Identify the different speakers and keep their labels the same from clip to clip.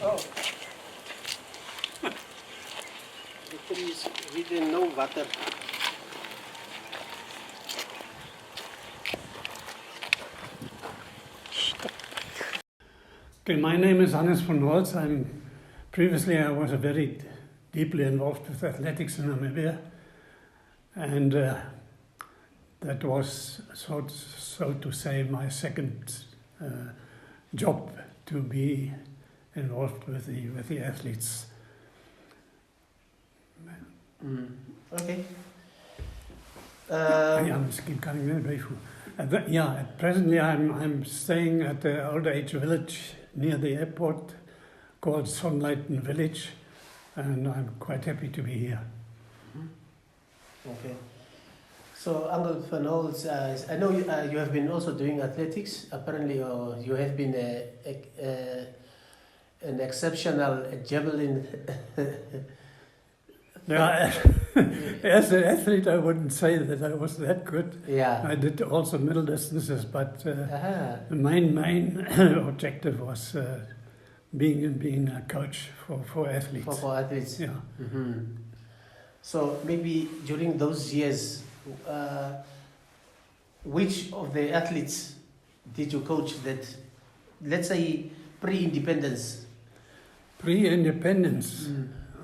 Speaker 1: Oh. Because we didn't know water.
Speaker 2: Okay, my name is Hannes von Holtz. Previously I was very deeply involved with athletics in Namibia, and that was so to say my second job, to be involved with the athletes.
Speaker 1: Okay.
Speaker 2: I must keep coming very briefly. Presently I'm staying at the old age village near the airport called Sonnleiten Village, and I'm quite happy to be here.
Speaker 1: Okay. So, Uncle Van Holtz, I know you have been also doing athletics. Apparently, you have been an exceptional javelin.
Speaker 2: Yeah, as an athlete, I wouldn't say that I was that good.
Speaker 1: Yeah.
Speaker 2: I did also middle distances, but the main objective was being a coach for athletes.
Speaker 1: For athletes.
Speaker 2: Yeah.
Speaker 1: Mm-hmm. So maybe during those years, which of the athletes did you coach that, let's say, pre-independence?
Speaker 2: Pre-independence.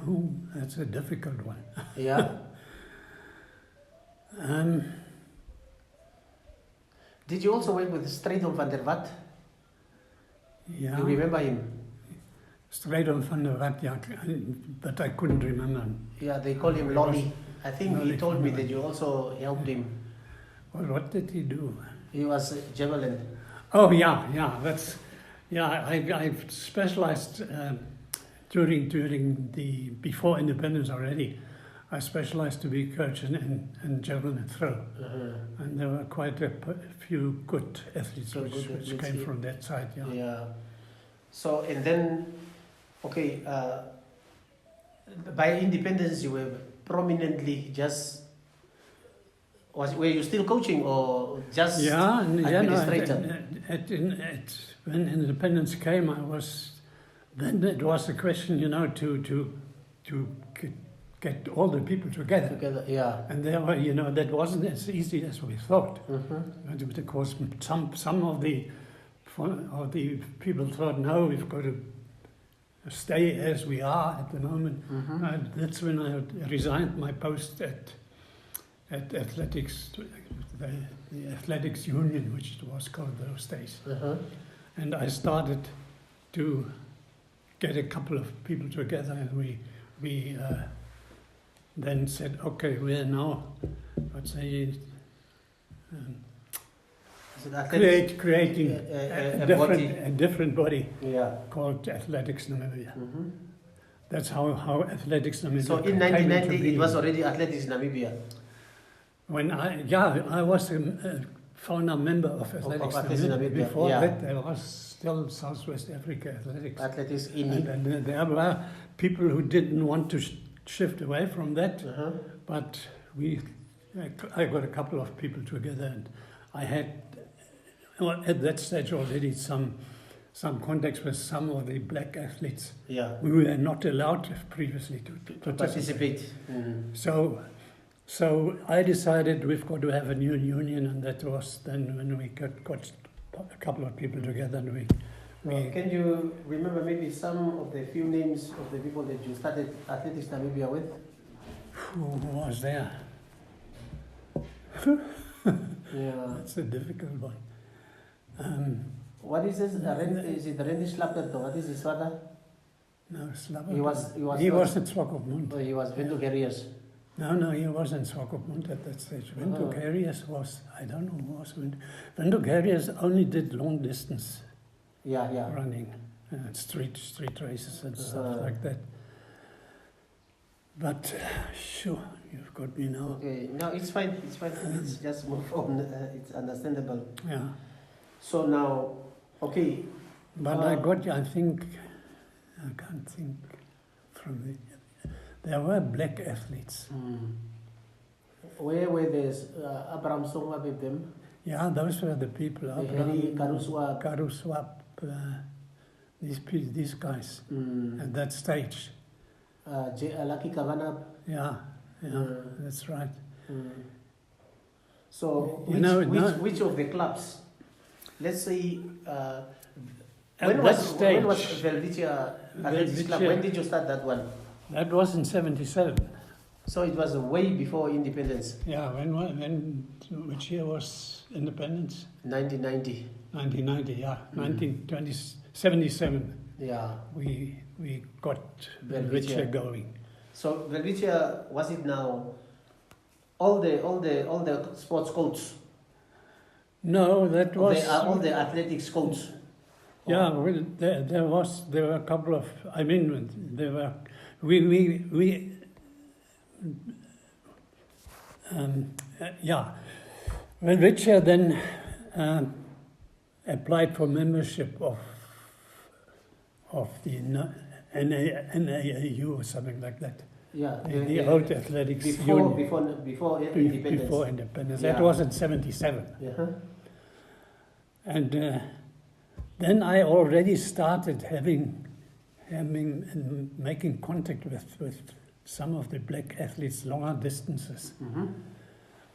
Speaker 2: Oh, that's a difficult one.
Speaker 1: Yeah. Did you also work with Sonnleiten van der Walt?
Speaker 2: Yeah.
Speaker 1: You remember him?
Speaker 2: Sonnleiten van der Walt, yeah, but I couldn't remember him.
Speaker 1: Yeah, they call him Lolly. I think
Speaker 2: Lolly
Speaker 1: he told me
Speaker 2: van der
Speaker 1: that you also helped him.
Speaker 2: Well, what did he do?
Speaker 1: He was javelin.
Speaker 2: Oh, yeah. I specialized before independence already. I specialized to be coach in javelin throw, and there were quite a few good athletes which came from that side. Yeah.
Speaker 1: Yeah. So and then, okay. By independence, you were prominently just. Were you still coaching or just administrator?
Speaker 2: When independence came, then it was a question, to get all the people together.
Speaker 1: Yeah.
Speaker 2: And there were, that wasn't as easy as we thought. Because some of the people thought, no, we've got to stay as we are at the moment. That's when I resigned my post at athletics, the athletics union, which it was called those days. And I started to get a couple of people together, and we then said, okay, we are now, let's say, creating a different body called Athletics Namibia. That's how Athletics Namibia.
Speaker 1: So in 1990, it was already Athletics Namibia.
Speaker 2: When I was a founder member of Athletics Namibia. Before that, there was still Southwest Africa Athletics.
Speaker 1: Athletics
Speaker 2: and there were people who didn't want to shift away from that, but I got a couple of people together, and I had at that stage already some contacts with some of the black athletes.
Speaker 1: Yeah.
Speaker 2: We were not allowed previously to
Speaker 1: participate.
Speaker 2: So I decided we've got to have a new union, and that was then when we got a couple of people together, and
Speaker 1: can you remember maybe some of the few names of the people that you started Athletics Namibia with?
Speaker 2: Who was there?
Speaker 1: Yeah.
Speaker 2: That's a difficult one.
Speaker 1: What is this? Is it Randy Slapperto? What is his father?
Speaker 2: No, Slapperto.
Speaker 1: He was
Speaker 2: at Swakopmund.
Speaker 1: Oh, he was Windhoek Harriers.
Speaker 2: No, he wasn't Swakopmund at that stage. Windhoek Harriers was, I don't know who was Windhoek Harriers only did long distance running, street races and stuff like that. But sure, you've got me now.
Speaker 1: Okay, no, it's fine. Let's just move on. It's understandable.
Speaker 2: Yeah.
Speaker 1: So now, okay.
Speaker 2: But I can't think from there were black athletes.
Speaker 1: Where were there's Abraham Songa with them?
Speaker 2: Yeah, those were the people.
Speaker 1: Karuswap.
Speaker 2: Karuswap, these guys at that stage.
Speaker 1: Lucky Kavanagh.
Speaker 2: Yeah, that's right.
Speaker 1: So which of the clubs? Let's say when was Velvicia Athletics Club? When did you start that one?
Speaker 2: That was in 1977.
Speaker 1: So it was way before independence.
Speaker 2: Yeah, which year was independence?
Speaker 1: 1990.
Speaker 2: 1990, yeah. 1977.
Speaker 1: Yeah.
Speaker 2: We got Velvicia going.
Speaker 1: So Velvicia, was it now all the sports coats?
Speaker 2: No, that was
Speaker 1: all the athletics coats.
Speaker 2: Yeah, well, there were a couple of. I mean, there were we Velvicia then applied for membership of the NAAU or something like that.
Speaker 1: Yeah,
Speaker 2: the old athletics union.
Speaker 1: Before independence.
Speaker 2: Before independence. That was in 1977.
Speaker 1: Uh-huh.
Speaker 2: And then I already started having and making contact with some of the black athletes longer distances.
Speaker 1: Mm-hmm.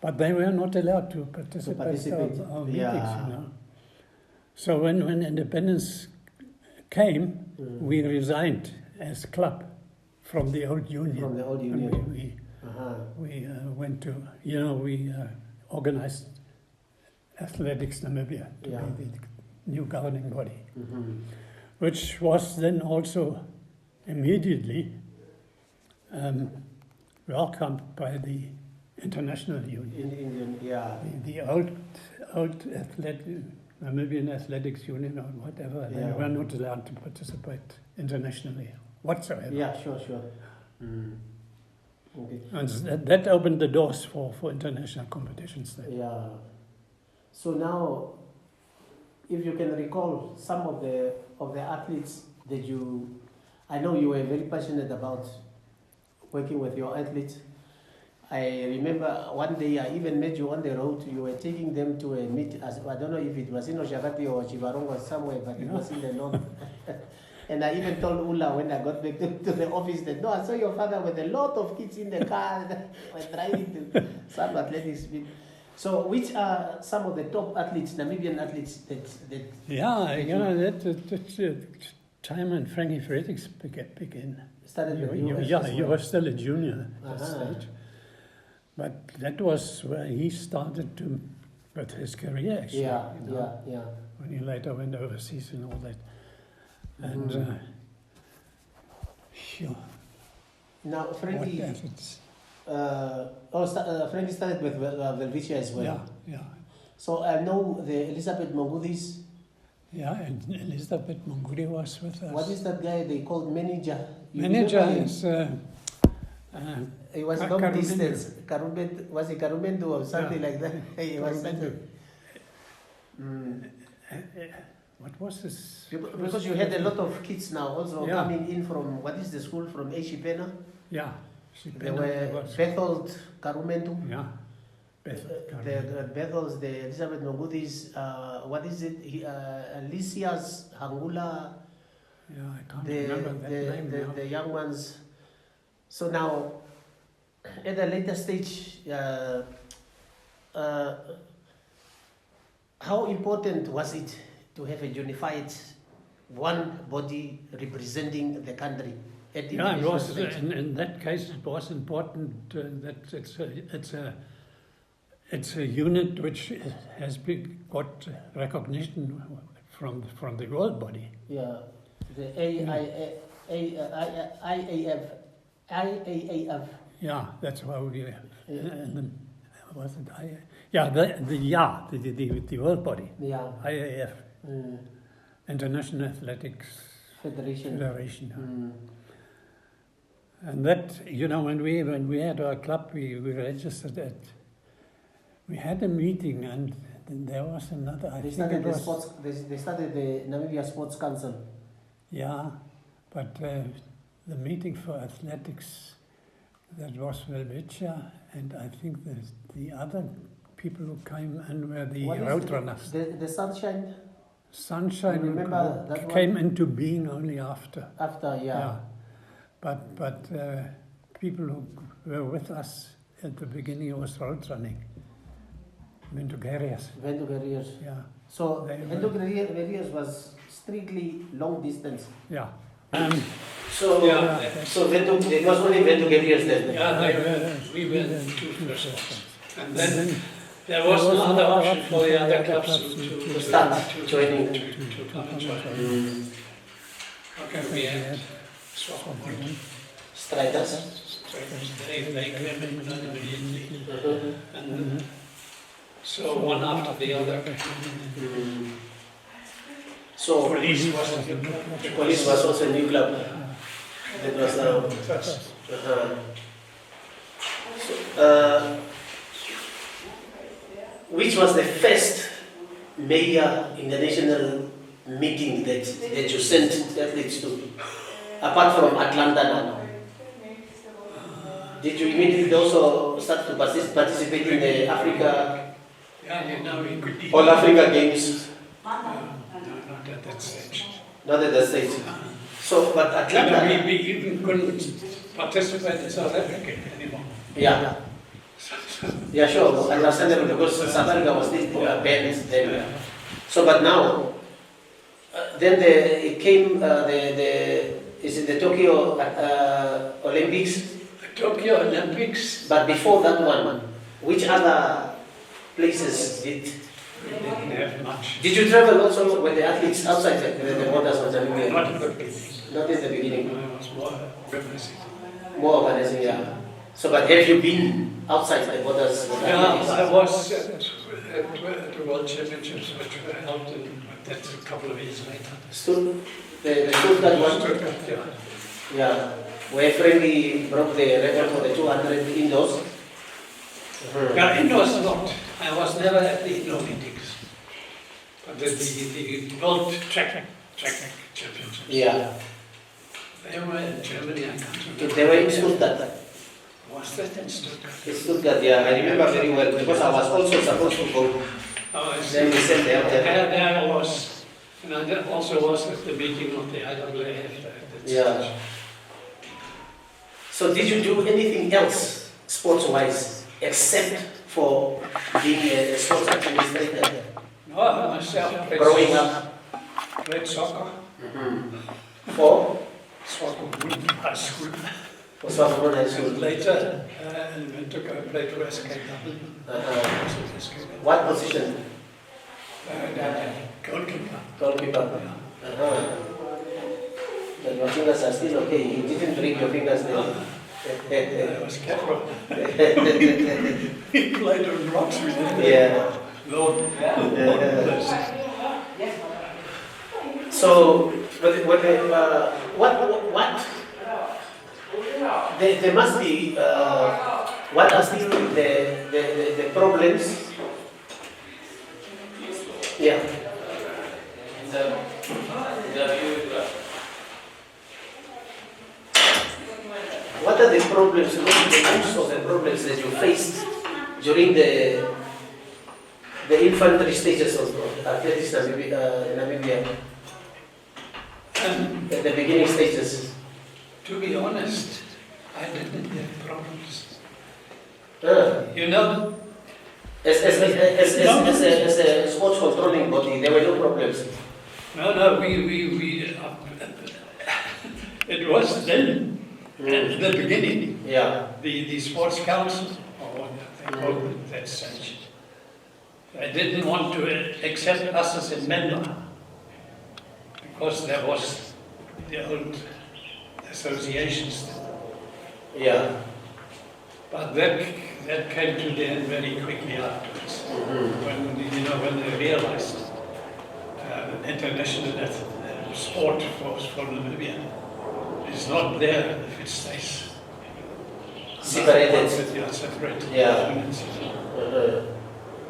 Speaker 2: But they were not allowed to participate in our meetings, you know. So when independence came, we resigned as club from the old union.
Speaker 1: From the old union.
Speaker 2: We went to, we organized Athletics Namibia to be the new governing body, which was then also immediately welcomed by the International Union. The old Namibian Athletics Union or whatever, they were not allowed to participate internationally whatsoever.
Speaker 1: Yeah, sure. Okay.
Speaker 2: And that opened the doors for international competitions then.
Speaker 1: Yeah. So now, if you can recall some of the athletes that I know you were very passionate about working with your athletes. I remember one day I even met you on the road. You were taking them to a meet. I don't know if it was in Oshakati or Chibarongo or somewhere, but it was in the north. And I even told Ula when I got back to the office that, no, I saw your father with a lot of kids in the car were driving to some athletics meet. So which are some of the top athletes, Namibian athletes that that's time when Frankie Fredericks began.
Speaker 2: Started with you. You were still a junior at that stage. But that was where he started with his career, actually.
Speaker 1: Yeah.
Speaker 2: When he later went overseas and all that. And, sure.
Speaker 1: Now, Frankie... Frankie started with Velvicia as well.
Speaker 2: Yeah.
Speaker 1: So I know the Elizabeth Mongudis.
Speaker 2: Yeah, and Elizabeth Mongudi was with us.
Speaker 1: What is that guy they called manager?
Speaker 2: Manager is...
Speaker 1: it was long distance. Was it Karumendu or something like that? It was something.
Speaker 2: What was this?
Speaker 1: Because you had a lot of kids now also coming in from, what is the school, from Eshipena?
Speaker 2: Yeah.
Speaker 1: There were Bethold Karumendu.
Speaker 2: Yeah.
Speaker 1: The Betholds, the Elizabeth Mongudis, what is it? Alicia's Hangula.
Speaker 2: Yeah, I can't remember that name.
Speaker 1: The young ones. So now, at a later stage, how important was it to have a unified one body representing the country? It
Speaker 2: was. In that case, it was important that it's a unit which has got recognition from the world body.
Speaker 1: Yeah, the IAAF.
Speaker 2: Yeah, that's why we. Was it I? Yeah, the world body. Yeah. IAAF. International Athletics Federation. And that, when we had our club, we registered that. We had a meeting, and there was another.
Speaker 1: They started the Namibia Sports Council.
Speaker 2: Yeah, but the meeting for athletics, that was Velvicia, and I think the other people who came in were the road runners.
Speaker 1: The Sunshine?
Speaker 2: Sunshine
Speaker 1: Remember that
Speaker 2: came into being only after.
Speaker 1: After, yeah.
Speaker 2: But people who were with us at the beginning was road running. Ventugarias.
Speaker 1: Ventugarias.
Speaker 2: Yeah.
Speaker 1: So Ventugarias was strictly long distance.
Speaker 2: Yeah.
Speaker 1: So it was only Ventugarias then.
Speaker 3: Yeah, we were two first. And then there was no other option for the other clubs to
Speaker 1: start joining.
Speaker 3: To come and join. Okay, we had
Speaker 1: Striders.
Speaker 3: They came in immediately. And so one after the other.
Speaker 1: So
Speaker 3: Police was a new club.
Speaker 1: Police was also a new club. That was
Speaker 3: First.
Speaker 1: Which was the first major international meeting that you sent athletes to, apart from Atlanta now? Did you immediately also start to participate in the Africa, All Africa Games?
Speaker 3: Not at that stage.
Speaker 1: Not at that stage. So, but Atlanta.
Speaker 3: We even couldn't participate in South Africa anymore.
Speaker 1: Yeah. Yeah, sure. Understandable, because South Africa was still banned then. So, but now, then it came is it the Tokyo Olympics?
Speaker 3: The Tokyo Olympics.
Speaker 1: But before that one, which other places did?
Speaker 3: We didn't have much.
Speaker 1: Did you travel also with the athletes outside the borders of Namibia?
Speaker 3: Not in the beginning.
Speaker 1: Not in the beginning.
Speaker 3: I was more organizing.
Speaker 1: More organizing, yeah. So, but have you been outside the borders?
Speaker 3: Yeah, I was at the World Championships, which were held in, that's a couple of years later.
Speaker 1: The Stuttgart one?
Speaker 3: Stuttgart, yeah.
Speaker 1: Yeah. Where Friendly broke the record for the 200 indoors.
Speaker 3: Yeah, indoors not. I was never at the indoor meetings. But the World Track Championships.
Speaker 1: Yeah.
Speaker 3: They were in Germany, I can't remember.
Speaker 1: They were in Stuttgart.
Speaker 3: Was that in Stuttgart?
Speaker 1: In Stuttgart, yeah. I remember very well because I was also supposed to go.
Speaker 3: Oh, I see.
Speaker 1: Then we sent them there.
Speaker 3: There I was. And I also was at the meeting of the IAAF.
Speaker 1: Yeah. So did you do anything else sports-wise except for being a sports administrator?
Speaker 3: No, I myself played
Speaker 1: Growing up?
Speaker 3: Played soccer.
Speaker 1: For?
Speaker 3: Soccer in high school.
Speaker 1: For soccer high school.
Speaker 3: Later, went to go play for SK.
Speaker 1: What position?
Speaker 3: Goalkeeper.
Speaker 1: Goalkeeper. But your fingers are still okay. You didn't break your fingers then.
Speaker 3: I was careful. He played on rocks with him.
Speaker 1: Yeah.
Speaker 3: Lord.
Speaker 1: So, there must be, what are still the problems? Yeah. What are the problems, what are the most of the problems that you faced during the infantry stages of athletics in Namibia? At the beginning stages?
Speaker 3: To be honest, I didn't have problems.
Speaker 1: Ah.
Speaker 3: You know?
Speaker 1: As a sports controlling body, there were no problems.
Speaker 3: No, we it was then, at the beginning,
Speaker 1: Yeah.
Speaker 3: the sports council, or what they called it at that stage, they didn't want to accept us as a member, because there was the old associations.
Speaker 1: Yeah.
Speaker 3: But that came to the end very quickly afterwards, when they realized international sport for Namibia is not there if it stays
Speaker 1: Separated.
Speaker 3: Separated.
Speaker 1: Yeah.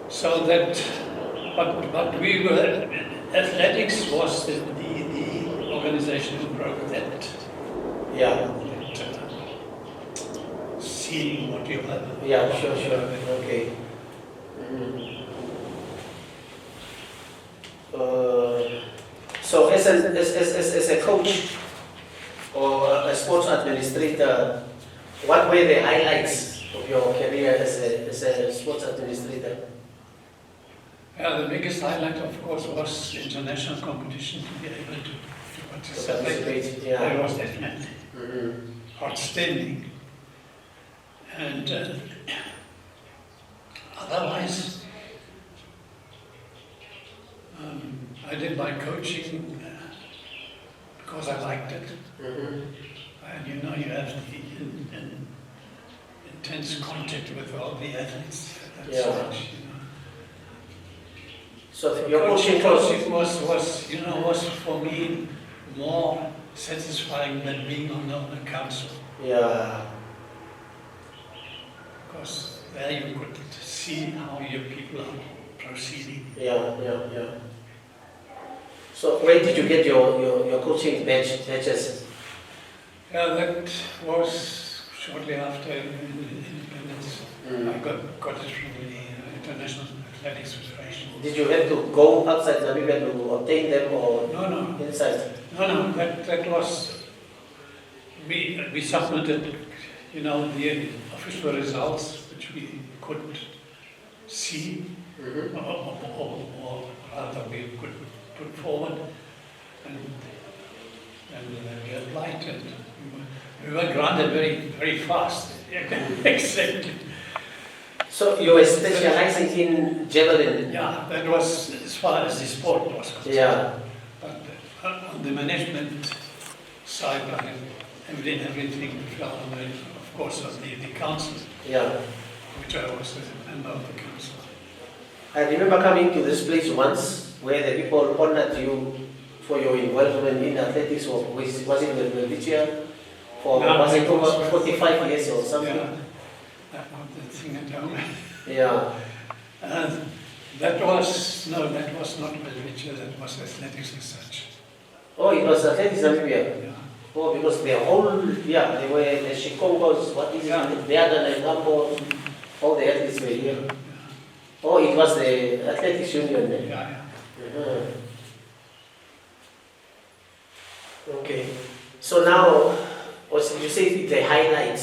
Speaker 3: So that, but we were, athletics was the organization who broke that.
Speaker 1: Yeah.
Speaker 3: Seeing what you have.
Speaker 1: Yeah, sure. Okay. So as a coach or a sports administrator, what were the highlights of your career as a sports administrator?
Speaker 3: The biggest highlight, of course, was international competition, to be able to participate.
Speaker 1: Yeah.
Speaker 3: That was definitely outstanding. And otherwise, I did my coaching because I liked it. And you know, you have the intense contact with all the athletes. That's much, you know.
Speaker 1: So your
Speaker 3: coaching was for me more satisfying than being on the council.
Speaker 1: Yeah.
Speaker 3: Because there you could see how your people are proceeding.
Speaker 1: Yeah. So where did you get your coaching badges?
Speaker 3: Yeah, that was shortly after independence. I got it from the International Athletics Federation.
Speaker 1: Did you have to go outside Namibia to obtain them or
Speaker 3: No.
Speaker 1: inside?
Speaker 3: No, that was, we submitted, you know, the official results which we could see, or rather we could put forward, and we applied, and we were granted very, very fast. Exactly.
Speaker 1: So you were specializing in javelin?
Speaker 3: Yeah, that was as far as the sport was concerned.
Speaker 1: Yeah.
Speaker 3: But on the management side, everything fell on the, of course, on the council.
Speaker 1: Yeah.
Speaker 3: Which I was a member of the council.
Speaker 1: I remember coming to this place once where the people honored you for your involvement in athletics. Was it the Village for was it over 45 years or something?
Speaker 3: Yeah, that was the thing at home.
Speaker 1: Yeah.
Speaker 3: That was not Village, that was athletics as such.
Speaker 1: Oh, it was athletics Namibia.
Speaker 3: Yeah.
Speaker 1: Oh, because they were the Shikongos, what is it, the other and Gambo, all the athletes were here. Oh, it was the athletics union then?
Speaker 3: Yeah.
Speaker 1: Okay. So now, you say the highlight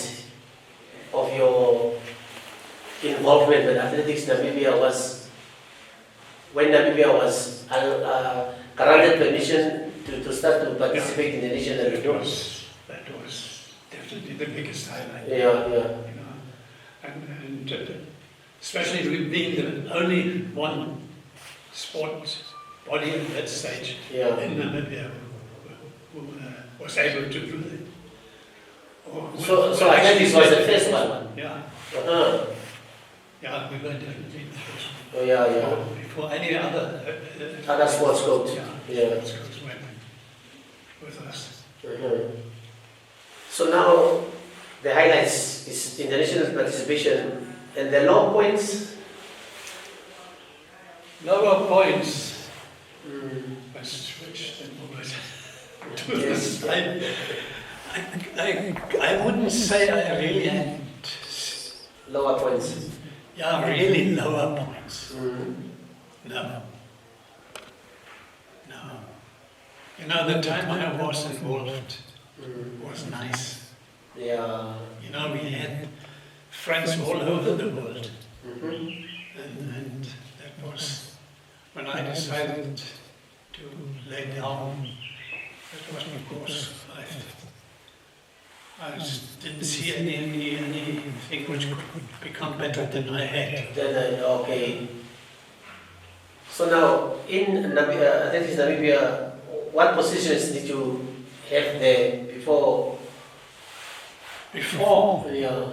Speaker 1: of your involvement with athletics Namibia was when Namibia was granted permission to start to participate in the national
Speaker 3: That was definitely the biggest highlight.
Speaker 1: Yeah.
Speaker 3: You know, and especially with being the only one sports body at that stage in Namibia who was able to do it.
Speaker 1: So athletics was the first one?
Speaker 3: Yeah. Yeah, we were definitely the first one.
Speaker 1: Oh, yeah.
Speaker 3: Before any other
Speaker 1: sports coach.
Speaker 3: Yeah. Sports coach went with us.
Speaker 1: So now the highlights is international participation and the low points.
Speaker 3: Lower points. I switched them over to this side. I wouldn't say I really had
Speaker 1: Lower points.
Speaker 3: Yeah, really lower points. No. You know, the time I was involved was nice.
Speaker 1: Yeah.
Speaker 3: You know, we had friends all over the world. And that was when I decided to lay down. That was because I just didn't see anything which could become better than I had.
Speaker 1: Okay. So now, in athletics Namibia, what positions did you have there before?
Speaker 3: Before?
Speaker 1: Yeah.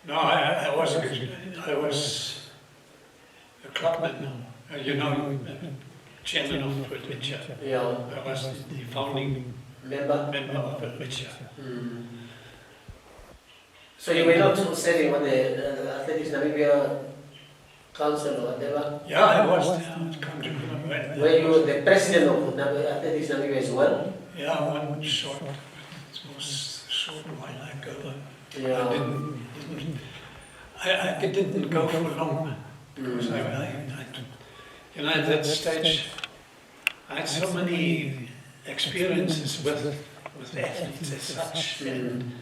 Speaker 3: No, I was a clubman. You know, chairman of Village.
Speaker 1: Yeah.
Speaker 3: I was the founding member of Village.
Speaker 1: So you were not serving on the Athletics Namibia Council or whatever?
Speaker 3: Yeah, I was.
Speaker 1: Were you the president of Athletics Namibia as well?
Speaker 3: Yeah, one short. It was a short while ago.
Speaker 1: Yeah.
Speaker 3: I didn't go for long because you know, at that stage I had so many experiences with athletes as such, and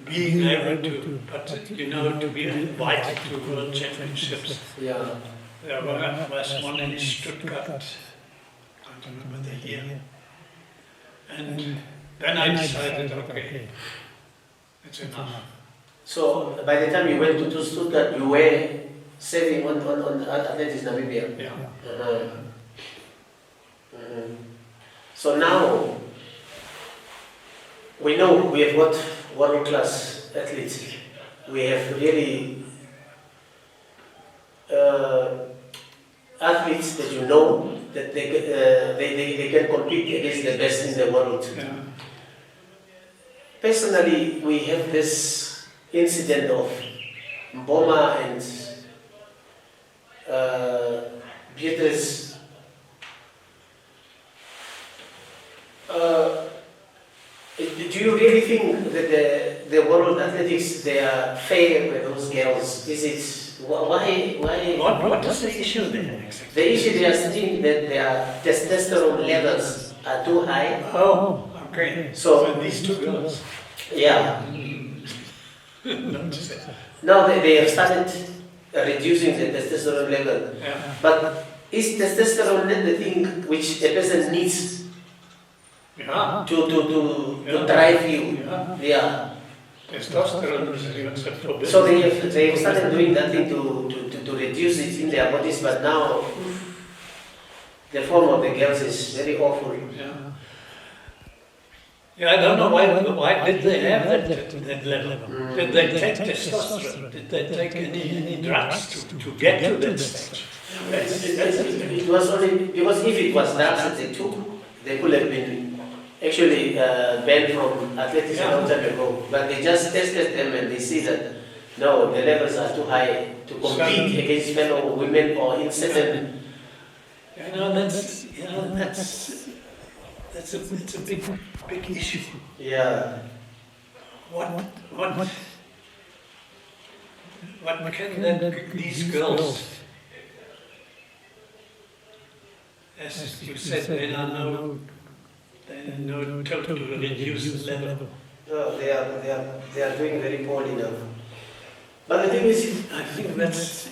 Speaker 3: being able to, but you know, to be invited to world championships.
Speaker 1: Yeah.
Speaker 3: There was one in Stuttgart, I can't remember the year. And then I decided, okay, it's enough.
Speaker 1: So by the time you went to Stuttgart, you were saving on athletics Namibia.
Speaker 3: Yeah.
Speaker 1: So now we know we have got world-class athletes. We have really athletes that you know that they can compete against the best in the world.
Speaker 3: Yeah.
Speaker 1: Personally, we have this incident of Mboma and Beatrice. Do you really think that the world athletics, they are fair with those girls? Is it why?
Speaker 3: What is the issue there?
Speaker 1: The issue they are saying that their testosterone levels are too high.
Speaker 3: Oh, okay.
Speaker 1: So
Speaker 3: these two girls.
Speaker 1: Yeah. Now they have started reducing the testosterone level.
Speaker 3: Yeah.
Speaker 1: But is testosterone not the thing which a person needs
Speaker 3: Yeah.
Speaker 1: to drive you?
Speaker 3: Yeah.
Speaker 1: Yeah.
Speaker 3: Testosterone is forbidden.
Speaker 1: So they have started doing that thing to reduce it in their bodies, but now the form of the girls is very awful.
Speaker 3: Yeah. Yeah, I don't know why did they have that level? Did they take testosterone? Did they take any drugs to get to that stage?
Speaker 1: It was only because if it was drugs that they took, they could have been actually banned from athletics a long time ago. But they just tested them and they see that no, the levels are too high to compete against fellow women or in certain.
Speaker 3: That's a big issue.
Speaker 1: Yeah.
Speaker 3: What can these girls, as you said, they are no total reduced level.
Speaker 1: No, they are doing very poorly now. But the thing is,
Speaker 3: I think that's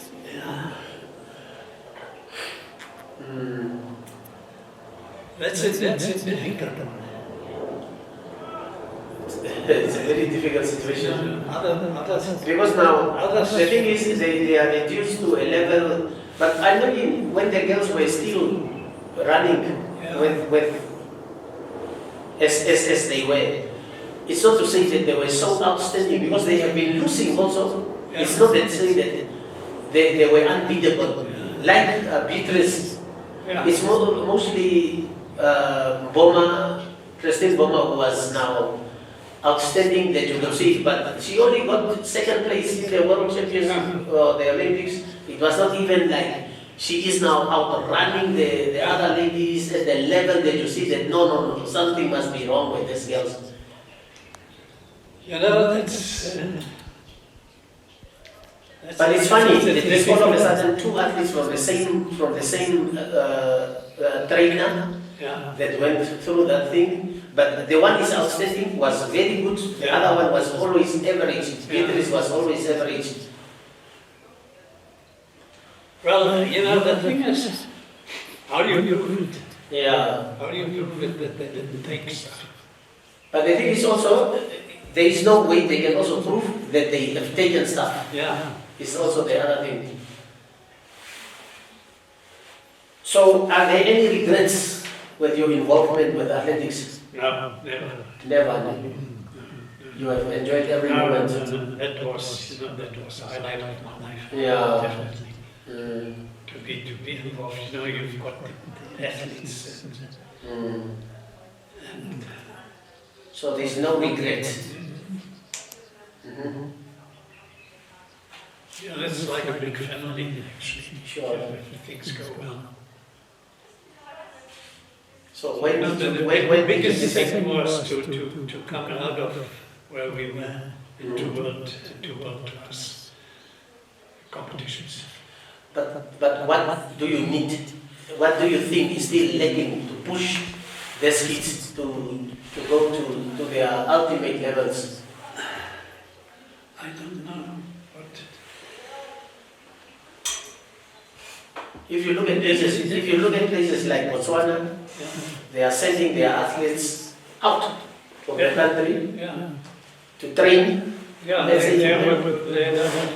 Speaker 3: that's it.
Speaker 1: it's a very difficult situation.
Speaker 3: Others.
Speaker 1: Because now, the thing is, they are reduced to a level. But I know when the girls were still running with as they were, it's not to say that they were so outstanding because they have been losing also.
Speaker 3: Yeah.
Speaker 1: It's not that saying that they were unbeatable. Like Beatrice, it's mostly Boma, Christine Boma, who was now outstanding that you can see, but she only got second place in the World Championship or the Olympics. It was not even like she is now outrunning the other ladies at the level that you see that no, something must be wrong with these girls.
Speaker 3: That's
Speaker 1: but it's funny that this all of a sudden two athletes from the same trainer that went through that thing. But the one is outstanding, was very good. The other one was always average. Beatrice was always average.
Speaker 3: Well, the thing is, how do you prove it?
Speaker 1: Yeah.
Speaker 3: How do you prove it that they didn't take stuff?
Speaker 1: But the thing is also, there is no way they can also prove that they have taken stuff.
Speaker 3: Yeah.
Speaker 1: It's also the other thing. So, are there any regrets with your involvement with athletics?
Speaker 3: No, never.
Speaker 1: Never. You have enjoyed every moment.
Speaker 3: That was a highlight of my life.
Speaker 1: Yeah.
Speaker 3: Definitely. To be involved, you've got the athletes. And
Speaker 1: so there's no regret.
Speaker 3: This is like a big family, actually.
Speaker 1: Sure.
Speaker 3: Things go well.
Speaker 1: So when
Speaker 3: the biggest thing was to come out of where we were into world class competitions.
Speaker 1: But what do you need what do you think is still lacking to push these kids to go to their ultimate levels?
Speaker 3: I don't know. But
Speaker 1: If you look at places like Botswana, they are sending their athletes out of the country
Speaker 3: yeah,
Speaker 1: to train.
Speaker 3: yeah,
Speaker 1: Let's say
Speaker 3: they're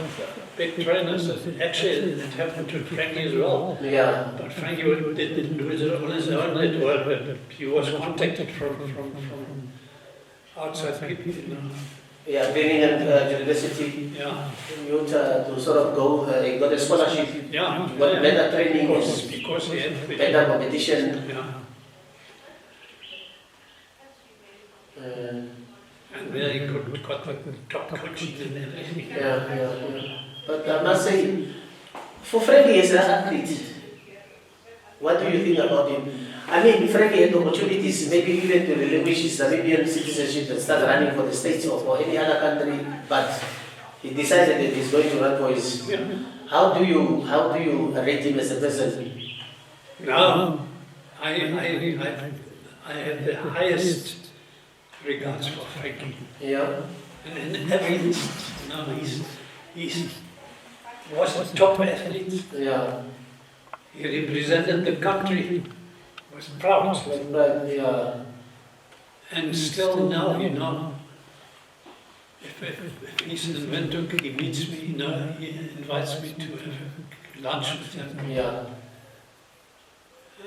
Speaker 3: big trainers. Actually, it happened to Frankie as well.
Speaker 1: Yeah,
Speaker 3: But Frankie didn't do it on his own. But he was contacted from outside people.
Speaker 1: yeah, Birmingham University.
Speaker 3: Yeah,
Speaker 1: To sort of go, he got a scholarship,
Speaker 3: yeah.
Speaker 1: got better training,
Speaker 3: Because he had
Speaker 1: better competition.
Speaker 3: Yeah.
Speaker 1: Uh,
Speaker 3: And very good, got the top coaching and everything.
Speaker 1: yeah. But I must say, for Frankie as an athlete, what do you think about him? I mean, Frankie had opportunities, maybe even to relinquish his Namibian citizenship and start running for the States or for any other country, but he decided that he's going to run for his.
Speaker 3: Yeah.
Speaker 1: How do you rate him as a person?
Speaker 3: No, I have the highest regards for Frankie.
Speaker 1: Yeah.
Speaker 3: And in every instance, he was a top athlete.
Speaker 1: Yeah.
Speaker 3: He represented the country, was proud.
Speaker 1: But, yeah.
Speaker 3: And still now, if he's in Windhoek, he meets me, he invites me to have lunch with him.
Speaker 1: Yeah.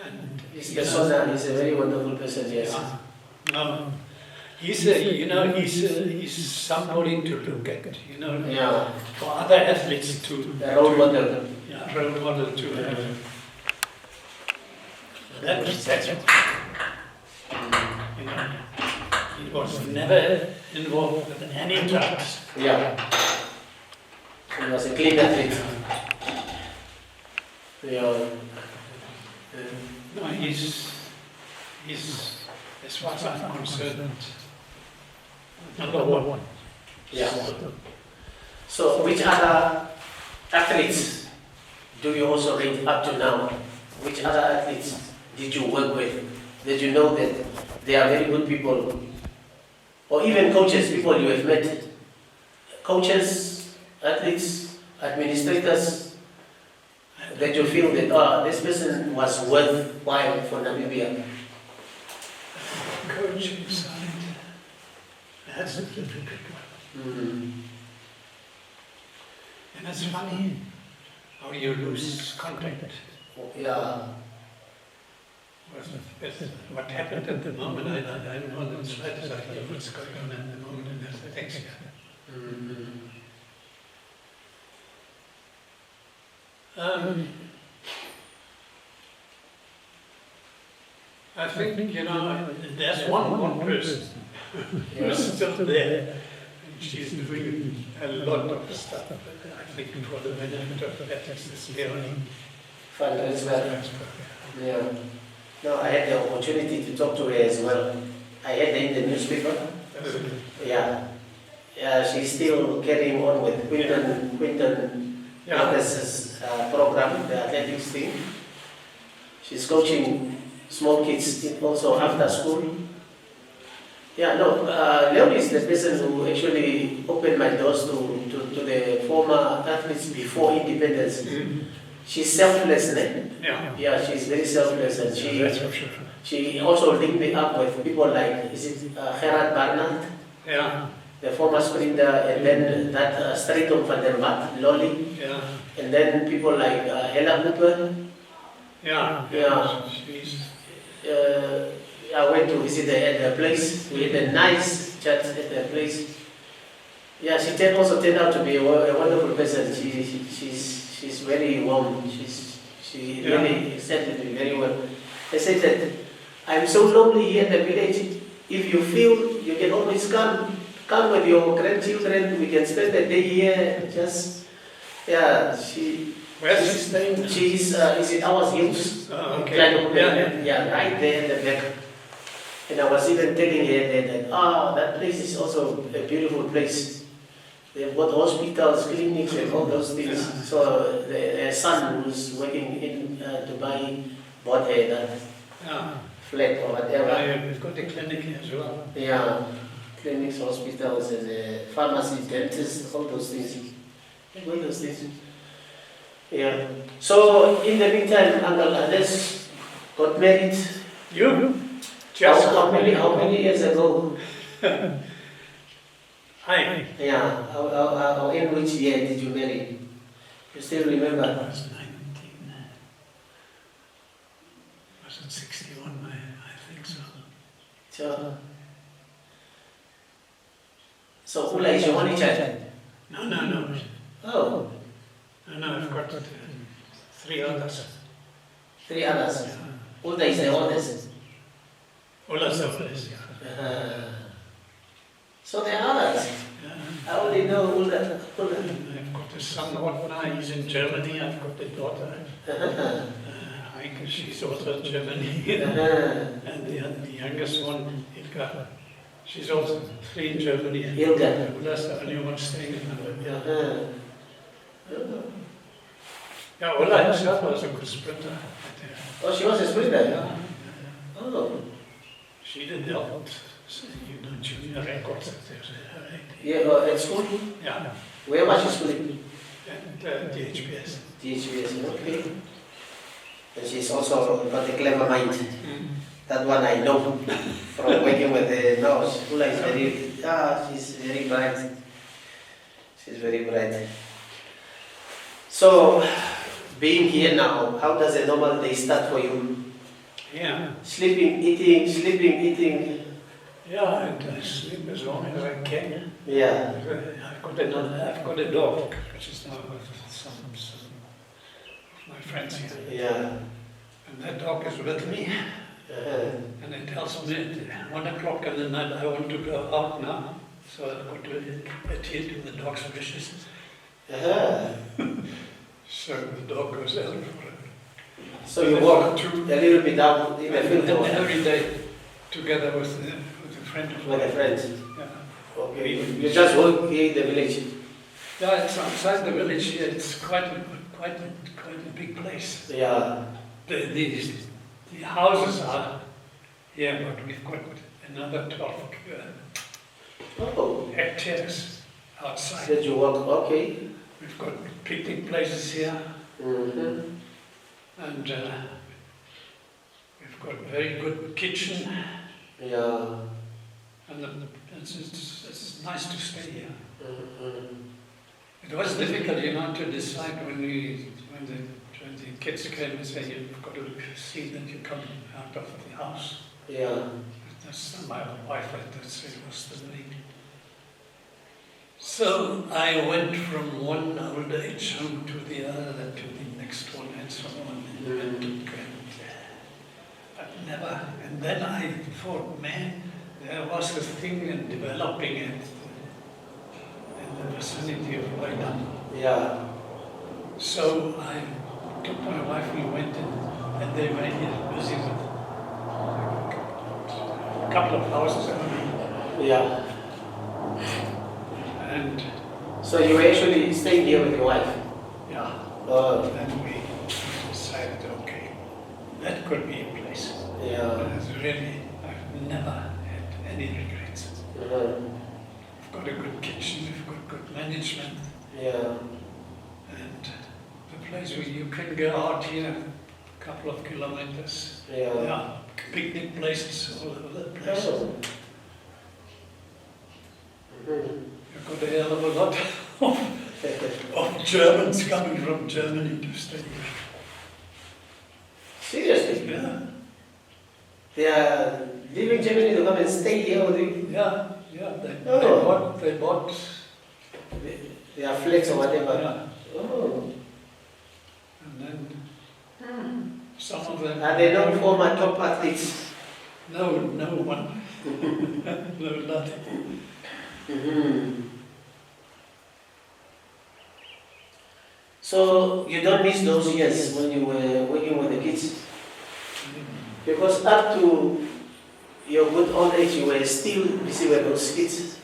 Speaker 3: And
Speaker 1: His persona is a very wonderful person, yes.
Speaker 3: No, he's somebody to look at,
Speaker 1: Yeah.
Speaker 3: for other athletes to
Speaker 1: A role model.
Speaker 3: yeah, role model to have. That's he was never involved with any drugs.
Speaker 1: Yeah. He was a clean athlete. Yeah.
Speaker 3: No, he's as far as I'm concerned, number one.
Speaker 1: Yeah. So, which other athletes do you also rate up to now? Which other athletes did you work with that you know that they are very good people? Or even coaches, people you have met? Coaches, athletes, administrators, that you feel that this person was worthwhile for Namibia?
Speaker 3: Coaching side, that's a difficult one. And it's funny how you lose contact
Speaker 1: Yeah.
Speaker 3: with what happened at the moment. I don't know the slightest idea what's going on at the moment in athletics. I think, there's one person who's still there, and she's doing a lot of stuff, I think, for the benefit of athletics, Leonie.
Speaker 1: Fun as well. Yeah. No, I had the opportunity to talk to her as well. I had her in the newspaper. Yeah. Yeah, she's still carrying on with Quinton Marcus's program, the athletics team. She's coaching small kids also after school. Yeah, no, Leonie is the person who actually opened my doors to the former athletes before independence. She's selfless, yeah, she's very selfless, and she also linked me up with people like, Gerard Barnard, the former sprinter, and then that Strijdom van der Mat, Lolly, and then people like Hella Cooper. I went to visit her at her place. We had a nice chat at her place. Yeah, she also turned out to be a wonderful person. She's very warm. She really accepted me very well. I said that I'm so lonely here in the village. If you feel you can always come with your grandchildren. We can spend the day here.
Speaker 3: Where's she staying?
Speaker 1: She's is it Ours Hills?
Speaker 3: Okay.
Speaker 1: Yeah, right there in the back. And I was even telling her that place is also a beautiful place. They've got hospitals, clinics, and all those things. So her son, who's working in Dubai, bought a
Speaker 3: Yeah.
Speaker 1: flat or whatever.
Speaker 3: Yeah, we've got a clinic here as well.
Speaker 1: Yeah, clinics, hospitals, and pharmacy, dentists, all those things. All those things. Yeah. So in the meantime, Uncle Hannes got married.
Speaker 3: You? Just
Speaker 1: How many years ago?
Speaker 3: Hi.
Speaker 1: Yeah. In which year did you marry? You still remember?
Speaker 3: I was 19. Was it 61? I think so.
Speaker 1: So Ula is your only child?
Speaker 3: No.
Speaker 1: Oh,
Speaker 3: No, I've got 3 others.
Speaker 1: 3 others.
Speaker 3: Yeah.
Speaker 1: Ula is the oldest.
Speaker 3: Ula's the oldest, yeah.
Speaker 1: So the others.
Speaker 3: Yeah.
Speaker 1: I only know Ula.
Speaker 3: I've got a son, what now? He's in Germany. I've got a daughter. Heike, she's also in Germany. And the youngest one, Ilka, she's also 3 in Germany. And
Speaker 1: Ilka.
Speaker 3: Ula's the only one staying in Namibia. Yeah, Ula herself was a good sprinter.
Speaker 1: Oh, she was a sprinter?
Speaker 3: Yeah.
Speaker 1: Oh.
Speaker 3: She did a lot. Junior records.
Speaker 1: Yeah, at school?
Speaker 3: Yeah.
Speaker 1: Where was she schooling?
Speaker 3: At DHBS.
Speaker 1: DHBS, okay. And she's also got a clever mind. That one I know from working with the nurse. Ula is she's very bright. She's very bright. So, being here now, how does a normal day start for you?
Speaker 3: Yeah.
Speaker 1: Sleeping, eating.
Speaker 3: Yeah, and I sleep as long as I can.
Speaker 1: Yeah.
Speaker 3: I've got a dog, which is now some of my friends here.
Speaker 1: Yeah.
Speaker 3: And that dog is with me, and it tells me at 1 o'clock in the night I want to go out now, so I've got to adhere to the dog's wishes. So the dog goes out for it.
Speaker 1: So you walk a little bit out in the field
Speaker 3: every day together with a friend of mine.
Speaker 1: with a friend.
Speaker 3: Yeah.
Speaker 1: Okay. You just work here in the village.
Speaker 3: Yeah, it's outside the village here. It's quite a big place.
Speaker 1: Yeah.
Speaker 3: The houses are here, but we've got another 12 hectares outside.
Speaker 1: That you work, okay.
Speaker 3: We've got picnic places here, and we've got a very good kitchen,
Speaker 1: Yeah.
Speaker 3: and it's nice to stay here. It was difficult, to decide when the kids came and said, you've got to see that you come out of the house.
Speaker 1: Yeah.
Speaker 3: That's my wife had to say was the main. So I went from one old age home to the other, then to the next one, and so on. And then I thought, man, there was a thing in developing it in the vicinity of London.
Speaker 1: Yeah.
Speaker 3: So I took my wife, we went in, and they were here busy with a couple of houses only.
Speaker 1: Yeah.
Speaker 3: And
Speaker 1: So you were actually staying here with your wife?
Speaker 3: yeah, then we decided, okay, that could be a place.
Speaker 1: Yeah.
Speaker 3: But really, I've never had any regrets. We've got a good kitchen, we've got good management,
Speaker 1: Yeah.
Speaker 3: and the place where you can go out here a couple of kilometers.
Speaker 1: Yeah.
Speaker 3: Yeah, picnic places all over the place. You've got a hell of a lot of Germans coming from Germany to stay here.
Speaker 1: Seriously?
Speaker 3: Yeah,
Speaker 1: They are leaving Germany to come and stay here with you?
Speaker 3: yeah. They bought.
Speaker 1: They are flats or whatever?
Speaker 3: Yeah.
Speaker 1: Oh.
Speaker 3: And then some of them.
Speaker 1: Are they not former top athletes?
Speaker 3: No one. No, nothing.
Speaker 1: So you don't miss those years when you were working with the kids? Because up to your good old age, you were still busy with those kids?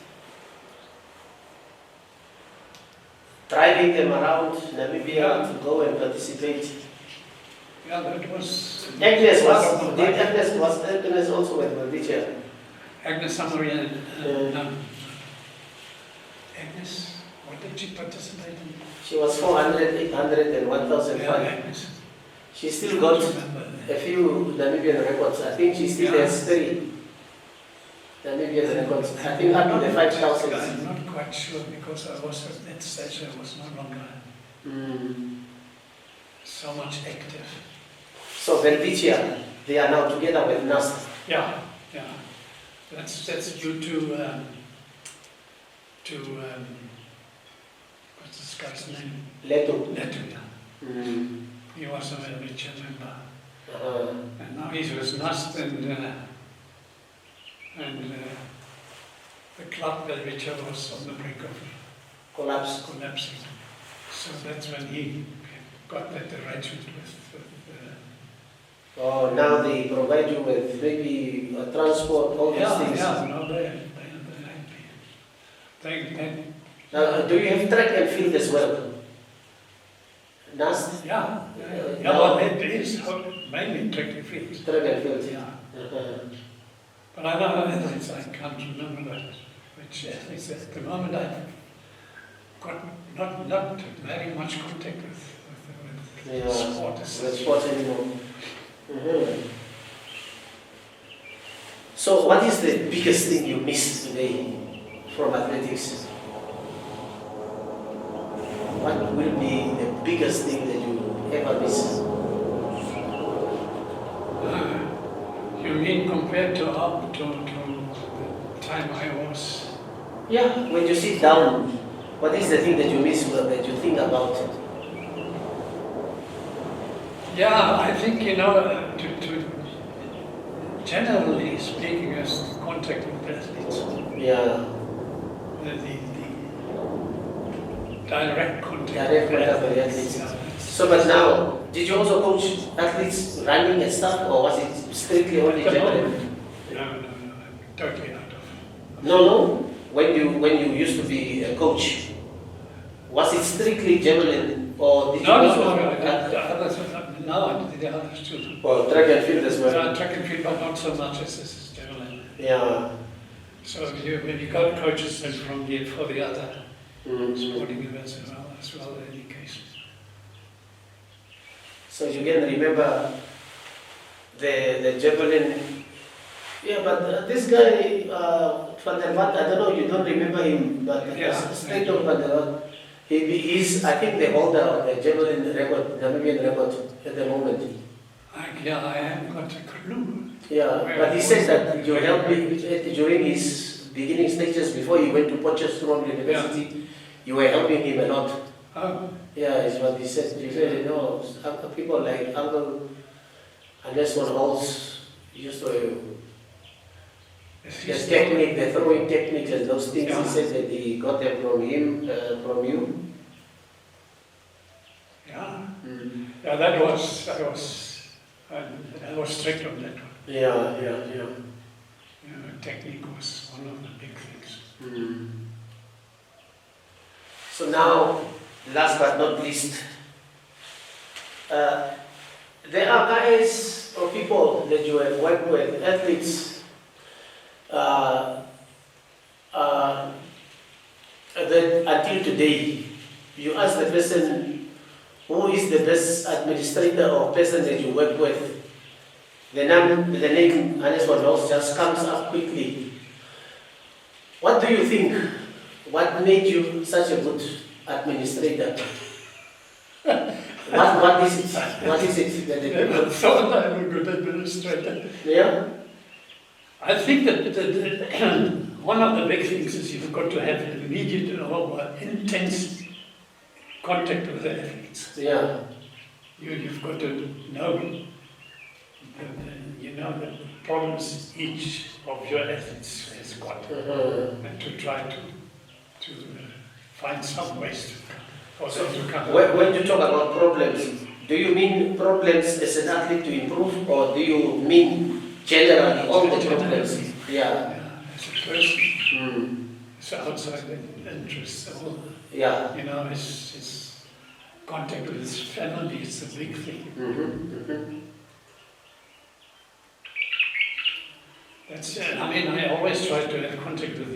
Speaker 1: Driving them around Namibia to go and participate?
Speaker 3: Yeah, that was...
Speaker 1: Agnes Agnes also with Mauritius?
Speaker 3: Agnes Samaria,
Speaker 1: Yeah.
Speaker 3: Agnes, what did she participate in?
Speaker 1: She was 400, 800 and 1005.
Speaker 3: Yeah, Agnes.
Speaker 1: She still got
Speaker 3: Remember.
Speaker 1: a few Namibian records. I think she still
Speaker 3: Yeah.
Speaker 1: has 3 Namibian records. I think up to the 5,000.
Speaker 3: I'm not quite sure because I was at that stage, I was no longer so much active.
Speaker 1: So Velvicia, they are now together with NAST.
Speaker 3: Yeah, yeah. That's due to what's this guy's name?
Speaker 1: Leto.
Speaker 3: Leto, yeah. He was a Velvicia member.
Speaker 1: Uh-huh.
Speaker 3: And now he's with NAST and the club Velvicia was on the brink of
Speaker 1: Collapse.
Speaker 3: collapsing. So that's when he got that arrangement with
Speaker 1: Oh, now they provide you with maybe transport, all these things.
Speaker 3: Yeah, no, they
Speaker 1: Now, do you have track and field as well? NAST?
Speaker 3: yeah, well, it is mainly track and field.
Speaker 1: Track and field.
Speaker 3: Yeah,
Speaker 1: Uh-huh.
Speaker 3: but I know athletes, I can't remember which athletes at the moment. I've got not very much contact with sport.
Speaker 1: With sports anymore. So, what is the biggest thing you miss today from athletics? What will be the biggest thing that you ever miss?
Speaker 3: You mean compared to the time I was?
Speaker 1: Yeah, when you sit down, what is the thing that you miss, that you think about it?
Speaker 3: Yeah, I think, to generally speaking, as contact with athletes,
Speaker 1: Yeah,
Speaker 3: the direct contact
Speaker 1: direct contact with the athletes.
Speaker 3: Yeah.
Speaker 1: So, but now, did you also coach athletes running and stuff, or was it strictly only javelin?
Speaker 3: No, I'm totally out of.
Speaker 1: No. When you used to be a coach, was it strictly javelin, or did you also?
Speaker 3: No, I did the others too.
Speaker 1: Or track and field as well.
Speaker 3: Yeah, track and field, but not so much as this is javelin.
Speaker 1: Yeah.
Speaker 3: So when you got coaches then for the other sporting events as well in any case.
Speaker 1: So you can remember the javelin. Yeah, but this guy, Van der Watt, I don't know, you don't remember him, but straight on Van der Watt, he's, I think, the holder of the javelin record, Namibian record at the moment.
Speaker 3: I haven't got a clue.
Speaker 1: Yeah, but he said that you helped me during his beginning stages before he went to Potchefstroom University, you were helping him a lot.
Speaker 3: Oh.
Speaker 1: Yeah, is what he said. He said, people like Uncle Hannes von Holtz used to the technique, the throwing techniques and those things.
Speaker 3: Yeah.
Speaker 1: He said that he got them from him, from you.
Speaker 3: Yeah. Yeah, that was strict on that one.
Speaker 1: Yeah.
Speaker 3: Technique was one of the big things.
Speaker 1: So now, last but not least, there are guys or people that you have worked with, athletes, that until today, you ask the person who is the best administrator or person that you work with, the name Hannes von Holtz just comes up quickly. What do you think? What made you such a good administrator? What is it? What is it that the people...
Speaker 3: I thought I'm a good administrator.
Speaker 1: Yeah?
Speaker 3: I think that one of the big things is you've got to have immediate or intense contact with the athletes.
Speaker 1: Yeah.
Speaker 3: You've got to know the problems each of your athletes has got, and to try to find some ways for them to come.
Speaker 1: When you talk about problems, do you mean problems as an athlete to improve, or do you mean generally all the problems? Yeah.
Speaker 3: As a person, it's outside interests.
Speaker 1: Yeah.
Speaker 3: It's contact with his family is a big thing. That's, I mean, I always try to have contact with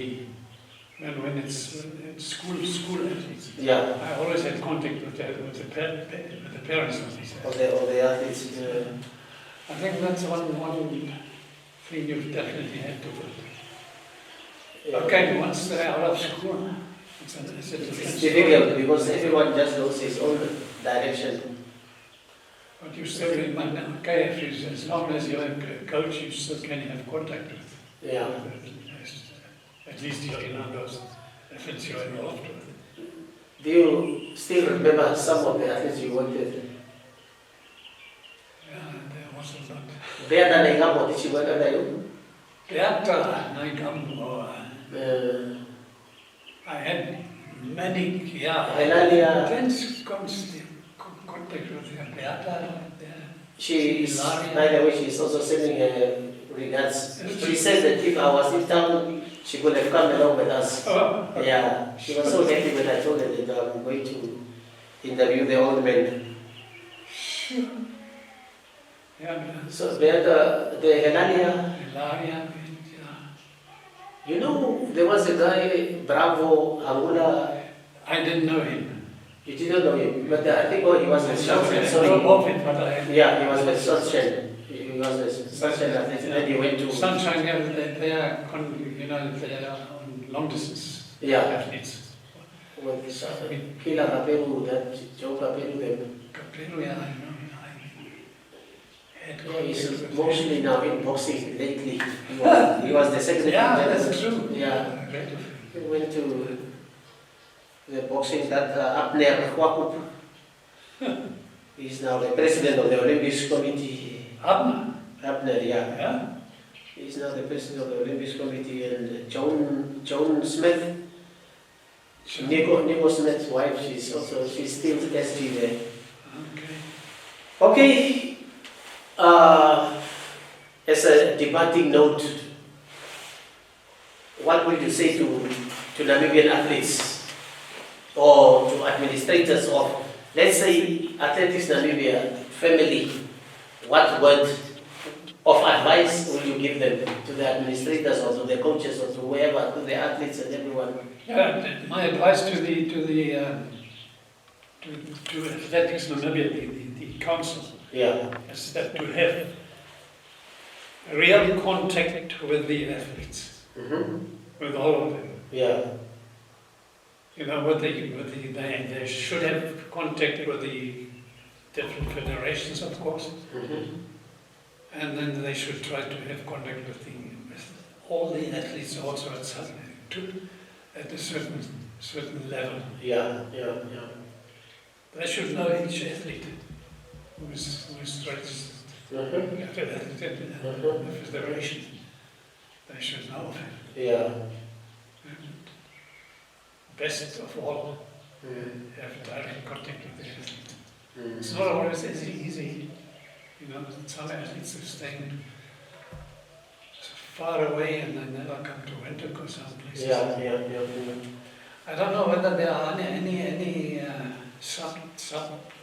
Speaker 3: when it's school athletes.
Speaker 1: Yeah.
Speaker 3: I always had contact with the parents of these
Speaker 1: Of the athletes.
Speaker 3: I think that's one thing you definitely have to do. Okay, once they're out of school,
Speaker 1: it's difficult because everyone just goes his own direction.
Speaker 3: But you still remain okay if you, as long as you're a coach, you still can have contact with.
Speaker 1: Yeah.
Speaker 3: At least you're in those athletes you're involved with.
Speaker 1: Do you still remember some of the athletes you worked with?
Speaker 3: Yeah, there was a lot.
Speaker 1: Beata Naigamo, did she work under you?
Speaker 3: Beata Naigamo. I had many,
Speaker 1: Eulalia.
Speaker 3: intense contact with Beata.
Speaker 1: She is, by the way, she's also sending her regards. She said that if I was in town, she could have come along with us.
Speaker 3: Oh.
Speaker 1: Yeah, she was so happy when I told her that I'm going to interview the old men.
Speaker 3: Yeah.
Speaker 1: So the Hilaria,
Speaker 3: Hilaria,
Speaker 1: you know, there was a guy, Bravo, Angula.
Speaker 3: I didn't know him.
Speaker 1: You didn't know him, but I think he was with Sunshine.
Speaker 3: I know of him, but
Speaker 1: Yeah, he was with Sunshine. He was with Sunshine, I think, and then he went to...
Speaker 3: Sunshine, yeah, they are, they are on long distance athletes.
Speaker 1: With Kila Kaperu, that Joe Kaperu, them.
Speaker 3: Kaperu, yeah, I know.
Speaker 1: He's mostly now in boxing lately. He was the secretary.
Speaker 3: Yeah, that's true.
Speaker 1: Yeah. He went to the boxing that Abner Kwakup. He's now the president of the Olympics Committee.
Speaker 3: Abner?
Speaker 1: Abner, yeah.
Speaker 3: Yeah.
Speaker 1: He's now the president of the Olympics Committee, and Joan Smith, Nico Smith's wife, she's still SG there. Okay. As a departing note, what would you say to Namibian athletes or to administrators of, let's say, Athletics Namibia family? What word of advice would you give them to the administrators or to the coaches or to whoever, to the athletes and everyone?
Speaker 3: Yeah, my advice to Athletics Namibia, the council, is that to have real contact with the athletes, with all of them.
Speaker 1: Yeah.
Speaker 3: You know, they should have contact with the different federations, of course, and then they should try to have contact with all the athletes also at a certain level.
Speaker 1: Yeah.
Speaker 3: They should know each athlete who is registered at the federation. They should know of him.
Speaker 1: Yeah.
Speaker 3: Best of all, have direct contact with the athlete. It's not always easy. You know, some athletes are staying far away and they never come to Windhoek or some places. I don't know whether there are any sub.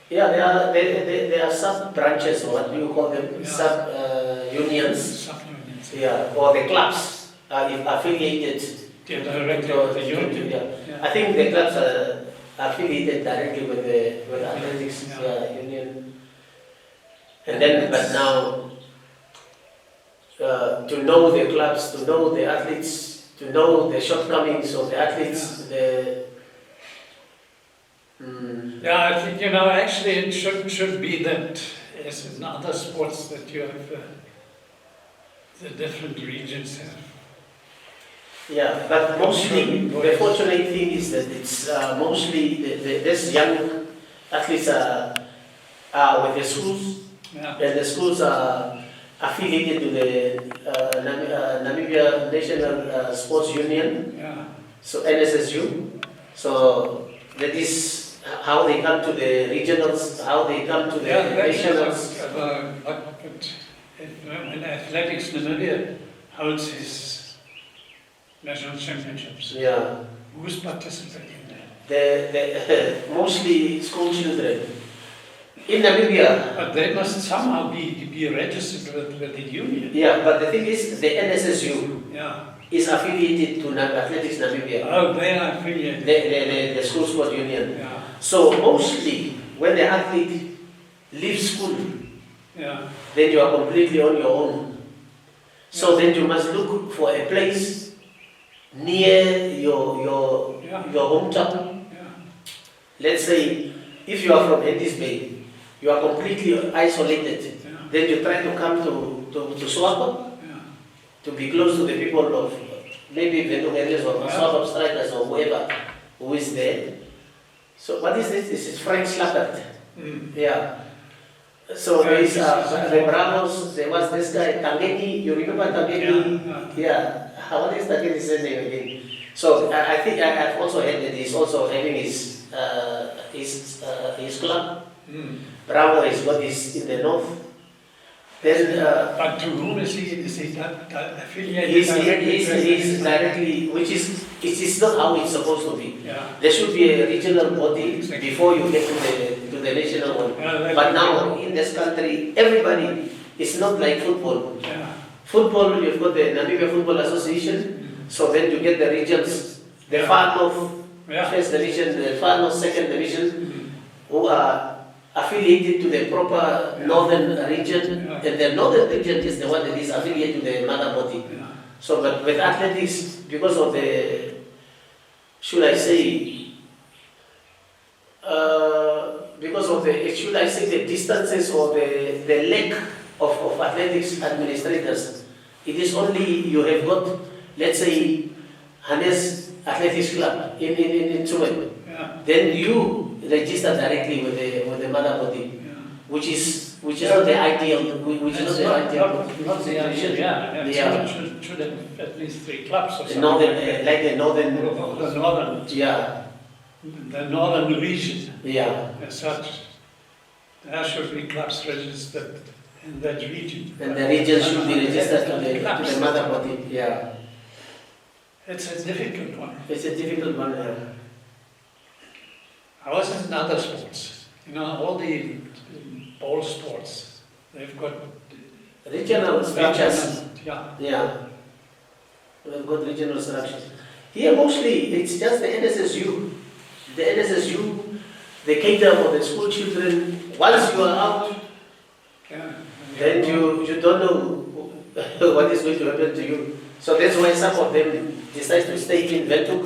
Speaker 1: Yeah, there are sub branches, or what do you call them? Sub unions.
Speaker 3: Sub-unions.
Speaker 1: Yeah, or the clubs are affiliated.
Speaker 3: Directly with the union.
Speaker 1: I think the clubs are affiliated directly with the athletics union. And then, but now, to know the clubs, to know the athletes, to know the shortcomings of the athletes,
Speaker 3: Yeah, I think, actually it should be that, as in other sports, that you have the different regions have.
Speaker 1: Yeah, but mostly, the fortunate thing is that it's mostly, these young athletes are with the schools, and the schools are affiliated to the Namibia National Sports Union, so NSSU. So that is how they come to the regionals, how they come to the nationals.
Speaker 3: When Athletics Namibia holds his national championships, who's participating there?
Speaker 1: mostly school children. In Namibia,
Speaker 3: But they must somehow be registered with the union.
Speaker 1: yeah, but the thing is, the NSSU
Speaker 3: Yeah.
Speaker 1: is affiliated to Athletics Namibia,
Speaker 3: Oh, they are affiliated.
Speaker 1: the school sport union.
Speaker 3: Yeah.
Speaker 1: So mostly, when the athlete leaves school,
Speaker 3: Yeah.
Speaker 1: then you are completely on your own. So then you must look for a place near your
Speaker 3: Yeah.
Speaker 1: hometown.
Speaker 3: Yeah.
Speaker 1: Let's say, if you are from Hentis Bay, you are completely isolated.
Speaker 3: Yeah.
Speaker 1: Then you try to come to Swapo,
Speaker 3: Yeah.
Speaker 1: to be close to the people of maybe Venungeles or
Speaker 3: Yeah.
Speaker 1: Swapo strikers or whoever who is there. So what is this? This is Frank Slappert.
Speaker 3: Mm.
Speaker 1: Yeah. So there is the Bravos, there was this guy, Tangeki, you remember Tangeki? Yeah. What is Tangeki's name again? So I think I've also heard that he's also having his club.
Speaker 3: Mm.
Speaker 1: Bravo is what is in the north. Then
Speaker 3: But to whom is he affiliated?
Speaker 1: he's directly, which is, it is not how it's supposed to be.
Speaker 3: Yeah.
Speaker 1: There should be a regional body
Speaker 3: Exactly.
Speaker 1: before you get to the national one.
Speaker 3: Yeah,
Speaker 1: But now in this country, everybody, it's not like football.
Speaker 3: Yeah.
Speaker 1: Football, you've got the Namibian Football Association,
Speaker 3: Mm.
Speaker 1: so then you get the regions, the
Speaker 3: Yeah.
Speaker 1: far north
Speaker 3: Yeah.
Speaker 1: first division, the far north second division,
Speaker 3: Mm.
Speaker 1: who are affiliated to the proper northern region,
Speaker 3: Yeah.
Speaker 1: and the northern region is the one that is affiliated to the mother body.
Speaker 3: Yeah.
Speaker 1: So, but with athletics, because of the, should I say, because of the, should I say, the distances or the lack of athletics administrators, it is only you have got, let's say, Hannes Athletics Club in Sumet.
Speaker 3: Yeah.
Speaker 1: Then you register directly with the mother body,
Speaker 3: Yeah.
Speaker 1: which is not the ideal, which is not the ideal
Speaker 3: Not the ideal, yeah.
Speaker 1: Yeah.
Speaker 3: Should have at least 3 clubs or
Speaker 1: The
Speaker 3: something.
Speaker 1: northern, like the northern,
Speaker 3: The northern,
Speaker 1: yeah,
Speaker 3: the northern region
Speaker 1: yeah,
Speaker 3: as such. There should be clubs registered in that region.
Speaker 1: and the region should be registered to the mother body, yeah.
Speaker 3: It's a difficult one.
Speaker 1: It's a difficult one.
Speaker 3: How is it in other sports? You know, all the ball sports, they've got
Speaker 1: Regional structures,
Speaker 3: regional- Yeah.
Speaker 1: yeah. We've got regional structures. Here mostly it's just the NSSU. The NSSU, they cater for the school children. Once you are out,
Speaker 3: Yeah.
Speaker 1: then you don't know what is going to happen to you. So that's why some of them decide to stay in Windhoek